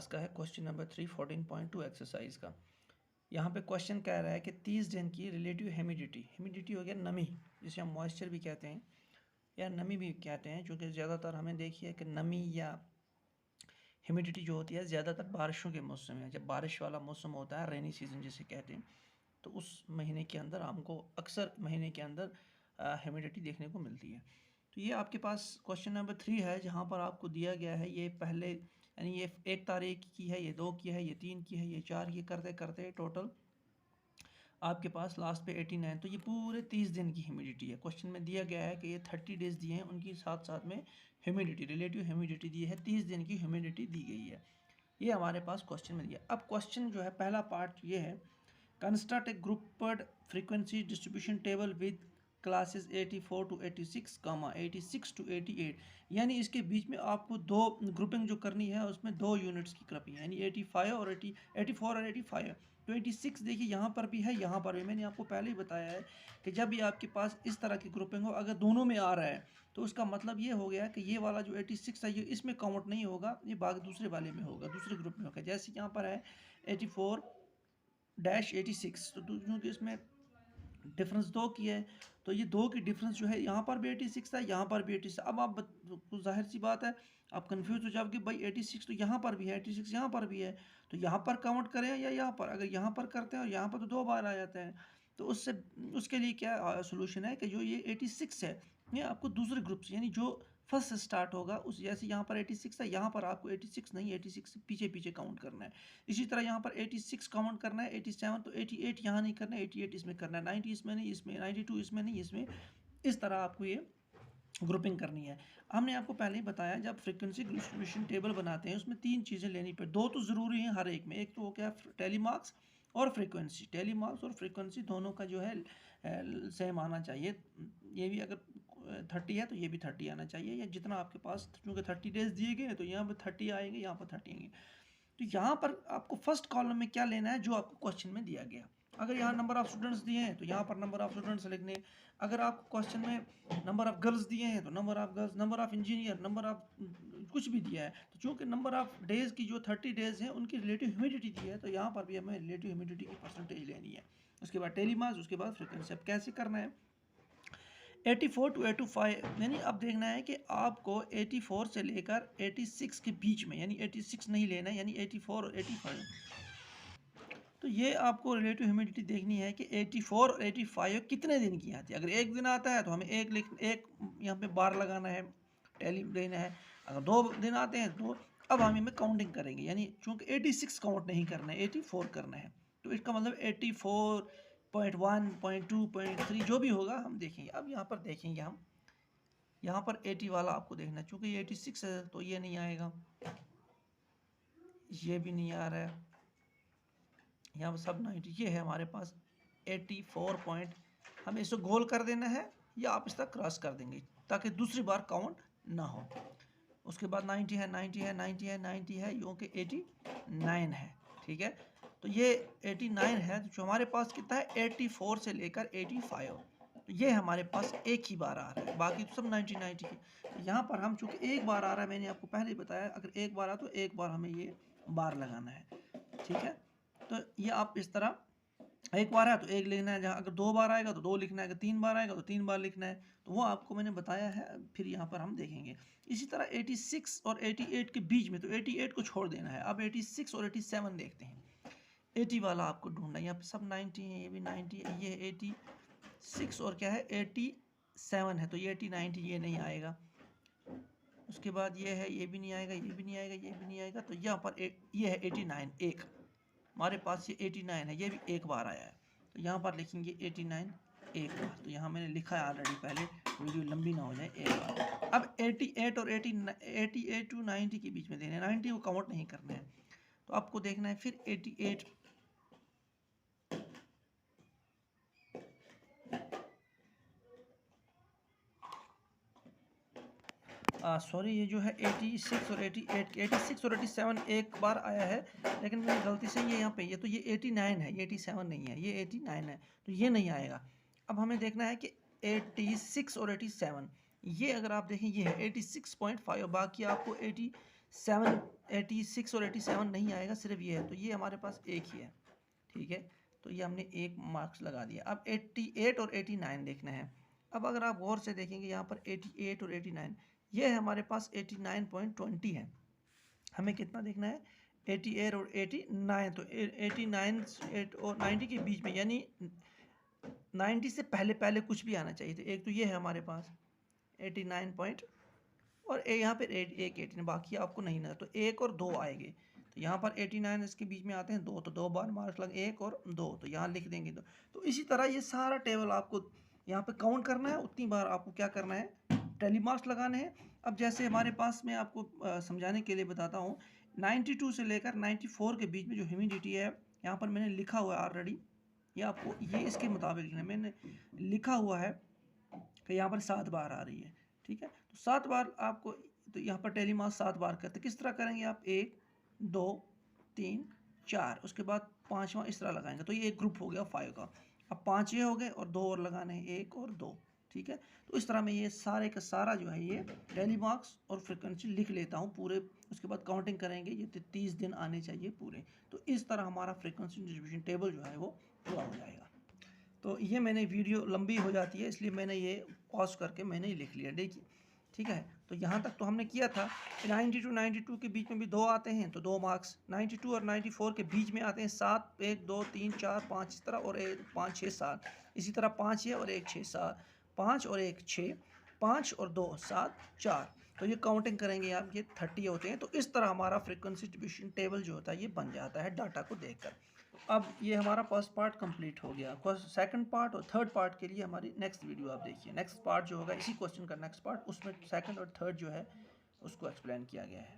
Class का है question number 3 14.2 exercise का। यहाँ पे क्वेश्चन कह रहा है कि 30 दिन की रिलेटिव ह्यूमिडिटी हो गया नमी, जिसे हम मॉइस्चर भी कहते हैं या नमी भी कहते हैं, क्योंकि ज़्यादातर हमें देखिए कि नमी या ह्यूमिडिटी जो होती है ज़्यादातर बारिशों के मौसम में, जब बारिश वाला मौसम होता है रेनी सीजन जिसे कहते हैं, तो उस महीने के अंदर हमको अक्सर महीने के अंदर ह्यूमिडिटी देखने को मिलती है। तो ये आपके पास क्वेश्चन नंबर 3 है, जहाँ पर आपको दिया गया है ये पहले, यानी ये 1 तारीख की है, ये 2 की है, ये 3 की है, ये 4 की, करते करते टोटल आपके पास लास्ट पे 89। तो ये पूरे 30 दिन की ह्यूमिडिटी है। क्वेश्चन में दिया गया है कि ये 30 डेज दिए हैं, उनकी साथ साथ में ह्यूमिडिटी, रिलेटिव ह्यूमिडिटी दी है, 30 दिन की ह्यूमिडिटी दी गई है। ये हमारे पास क्वेश्चन में दिया। अब क्वेश्चन जो है पहला पार्ट ये है, construct A grouped frequency distribution table with classes 84 to 86, 86 to 88, यानी इसके बीच में आपको दो ग्रुपिंग जो करनी है, उसमें दो यूनिट्स की ग्रुपिंग, यानी 85 और 84 और 85। तो 86 देखिए यहाँ पर भी है, यहाँ पर भी। मैंने आपको पहले ही बताया है कि जब भी आपके पास इस तरह की ग्रुपिंग हो, अगर दोनों में आ रहा है तो उसका मतलब ये हो गया कि ये वाला जो 86 है ये इसमें काउंट नहीं होगा, ये बाकी दूसरे वाले में होगा, दूसरे ग्रुप में होगा। जैसे यहाँ पर है 84-86, तो क्योंकि इसमें डिफरेंस 2 की है, तो ये 2 की डिफरेंस जो है यहाँ पर भी 86 है, यहाँ पर भी 86। अब आप जाहिर सी बात है आप कंफ्यूज हो जाओगे, भाई 86 तो यहाँ पर भी है, 86 यहाँ पर भी है, तो यहाँ पर काउंट करें या यहाँ पर। अगर यहाँ पर करते हैं और यहाँ पर तो 2 बार आ जाते हैं, तो उसके लिए क्या सोल्यूशन है कि जो ये 86 है ये आपको दूसरे ग्रुप से, यानी जो फर्स्ट से स्टार्ट होगा उस, जैसे यहाँ पर 86 है, यहाँ पर आपको 86 नहीं, 86 से पीछे पीछे काउंट करना है। इसी तरह यहाँ पर 86 काउंट करना है, 87 तो 88 यहाँ नहीं करना है, 88 इसमें करना है, 90 इसमें नहीं, इसमें 92 इसमें नहीं, इसमें। इस तरह आपको ये ग्रुपिंग करनी है। हमने आपको पहले ही बताया, जब फ्रीक्वेंसी डिस्ट्रीब्यूशन टेबल बनाते हैं उसमें 3 चीज़ें लेनी पड़ती, 2 तो ज़रूरी हैं हर एक में। एक तो वो क्या है, टेलीमार्क्स और फ्रीक्वेंसी। टेलीमार्क्स और फ्रीक्वेंसी दोनों का जो है सेम आना चाहिए। ये भी अगर 30 है तो ये भी 30 आना चाहिए, या जितना आपके पास, क्योंकि 30 डेज दिए गए हैं तो यहाँ पर 30 आएंगे, यहाँ पर 30 आएंगे। तो यहाँ पर आपको फर्स्ट कॉलम में क्या लेना है, जो आपको क्वेश्चन में दिया गया। अगर यहाँ नंबर ऑफ स्टूडेंट्स दिए हैं तो यहाँ पर नंबर ऑफ स्टूडेंट्स लिखने। अगर आपको क्वेश्चन में नंबर ऑफ गर्ल्स दिए हैं तो number of girls, number of engineer, number of कुछ भी दिया है, तो चूँकि नंबर ऑफ डेज की जो 30 डेज हैं उनकी रिलेटिव ह्यूमिडिटी दी है, तो यहाँ पर भी हमें रिलेटिव ह्यूमिडिटी की परसेंटेज लेनी है। उसके बाद टेलीमास, उसके बाद फ्रिक्वेंसी। अब कैसे करना है, 84 to 85, यानी अब देखना है कि आपको 84 से लेकर 86 के बीच में, यानी 86 नहीं लेना है, यानी 84 और 85। तो ये आपको रिलेटिव ह्यूमिडिटी देखनी है कि 84 और 85 कितने दिन की आती है। अगर एक दिन आता है तो हमें एक यहाँ पे बार लगाना है, टैली लेना है। अगर 2 दिन आते हैं तो अब हम इनमें काउंटिंग करेंगे, यानी चूँकि 86 काउंट नहीं करना है, 84 करना है, तो इसका मतलब 84.1, 0.2, 0.3 जो भी होगा हम देखेंगे। अब यहाँ पर देखेंगे हम, यहाँ पर 80 वाला आपको देखना है, चूँकि ये 86 है तो ये नहीं आएगा, ये भी नहीं आ रहा है, यहाँ पर सब 90। ये है हमारे पास 84 पॉइंट, हमें इसको गोल कर देना है या आप इस तक क्रॉस कर देंगे ताकि दूसरी बार काउंट ना हो। उसके बाद 90 है, 90 है, 90 है, 90 है, यूँ कि 89 है, ठीक है। तो ये 89 है, तो जो हमारे पास कितना है 84 से लेकर 85, तो ये हमारे पास एक ही बार आ रहा है, बाकी तो सब 90 की। तो यहाँ पर हम चूँकि एक बार आ रहा है, मैंने आपको पहले ही बताया, अगर एक बार आ तो एक बार हमें ये बार लगाना है, ठीक है। तो ये आप इस तरह, एक बार है तो एक लिखना है, जहाँ अगर 2 बार आएगा तो 2 लिखना है, अगर 3 बार आएगा तो 3 बार लिखना है, तो वो आपको मैंने बताया है, फिर यहाँ पर हम देखेंगे। इसी तरह 86 और 88 के बीच में, तो 88 को छोड़ देना है। अब 86 और 87 देखते हैं। 80 वाला आपको ढूंढना है, यहाँ पे सब 90 है, ये भी 90 है, ये 86 और क्या है 87 है, तो ये 89 ये नहीं आएगा। उसके बाद ये है, ये भी नहीं आएगा, ये भी नहीं आएगा, ये भी नहीं आएगा, तो यहाँ पर ये है 89, एक हमारे पास ये 89 है, ये भी एक बार आया है, तो यहाँ पर लिखेंगे 89 एक बार। तो यहाँ मैंने लिखा है ऑलरेडी, पहले वीडियो लंबी ना हो जाए, एक बार। अब 88 और 88 टू 90 के बीच में देना है, 90 को काउंट नहीं करना है, तो आपको देखना है फिर 88, सॉरी, ये जो है 86 और 88, 86 और 87 एक बार आया है, लेकिन मैंने गलती से ये यहाँ पे, ये तो ये 89 है, ये 87 नहीं है, ये 89 है, तो ये नहीं आएगा। अब हमें देखना है कि 86 और 87, ये अगर आप देखें ये है 86.5, बाकी आपको 87 86 और 87 नहीं आएगा, सिर्फ ये है, तो ये हमारे पास एक ही है, ठीक है। तो ये हमने एक मार्क्स लगा दिया। अब 88 और 89 देखना है। अब अगर आप गौर से देखेंगे यहाँ पर 88 और 89, ये है हमारे पास 89.20 है। हमें कितना देखना है, 88 और 89, तो 89 और 90 के बीच में, यानी 90 से पहले पहले कुछ भी आना चाहिए। तो एक तो ये है हमारे पास 89 पॉइंट, और यहाँ पर एक 18, बाकी आपको नहीं ना, तो एक और दो आएंगे। तो यहाँ पर 89 इसके बीच में आते हैं दो, तो दो बार मार्क्स लग, एक और दो, तो यहाँ लिख देंगे दो। तो इसी तरह ये सारा टेबल आपको यहाँ पे काउंट करना है, उतनी बार आपको क्या करना है, टैली मार्क्स लगाने हैं। अब जैसे हमारे पास, मैं आपको समझाने के लिए बताता हूँ, 92 से लेकर 94 के बीच में जो ह्यूमिडिटी है, यहाँ पर मैंने लिखा हुआ है ऑलरेडी, ये आपको ये इसके मुताबिक लिखना है। मैंने लिखा हुआ है कि यहाँ पर 7 बार आ रही है, ठीक है। तो 7 बार आपको, तो यहाँ पर टैली मार्क्स 7 बार करते, किस तरह करेंगे आप, 1 2 3 4, उसके बाद 5वां इस तरह लगाएंगे, तो ये एक ग्रुप हो गया 5 का। अब 5 ये हो गए और 2 और लगाने हैं, 1 और 2, ठीक है। तो इस तरह मैं ये सारे का सारा जो है ये टैली मार्क्स और फ्रीक्वेंसी लिख लेता हूँ पूरे। उसके बाद काउंटिंग करेंगे, ये 30 दिन आने चाहिए पूरे। तो इस तरह हमारा फ्रीक्वेंसी डिस्ट्रीब्यूशन टेबल जो है वो पूरा हो जाएगा। तो ये मैंने वीडियो लंबी हो जाती है, इसलिए मैंने ये पॉज करके मैंने ही लिख लिया, देखिए, ठीक है। तो यहाँ तक तो हमने किया था। 90 टू 92 के बीच में भी 2 आते हैं, तो 2 मार्क्स। 92 और 94 के बीच में आते हैं 7, 1 2 3 4 5 इस तरह, और 5 6 7, इसी तरह 5 ये और 1 6 7, 5 और 1 6, 5 और 2 7 4। तो ये काउंटिंग करेंगे आप, ये 30 होते हैं। तो इस तरह हमारा फ्रीक्वेंसी डिस्ट्रीब्यूशन टेबल जो होता है ये बन जाता है डाटा को देखकर। अब ये हमारा फर्स्ट पार्ट कंप्लीट हो गया। सेकंड पार्ट और थर्ड पार्ट के लिए हमारी नेक्स्ट वीडियो आप देखिए। नेक्स्ट पार्ट जो होगा इसी क्वेश्चन का नेक्स्ट पार्ट, उसमें सेकंड और थर्ड जो है उसको एक्सप्लेन किया गया है।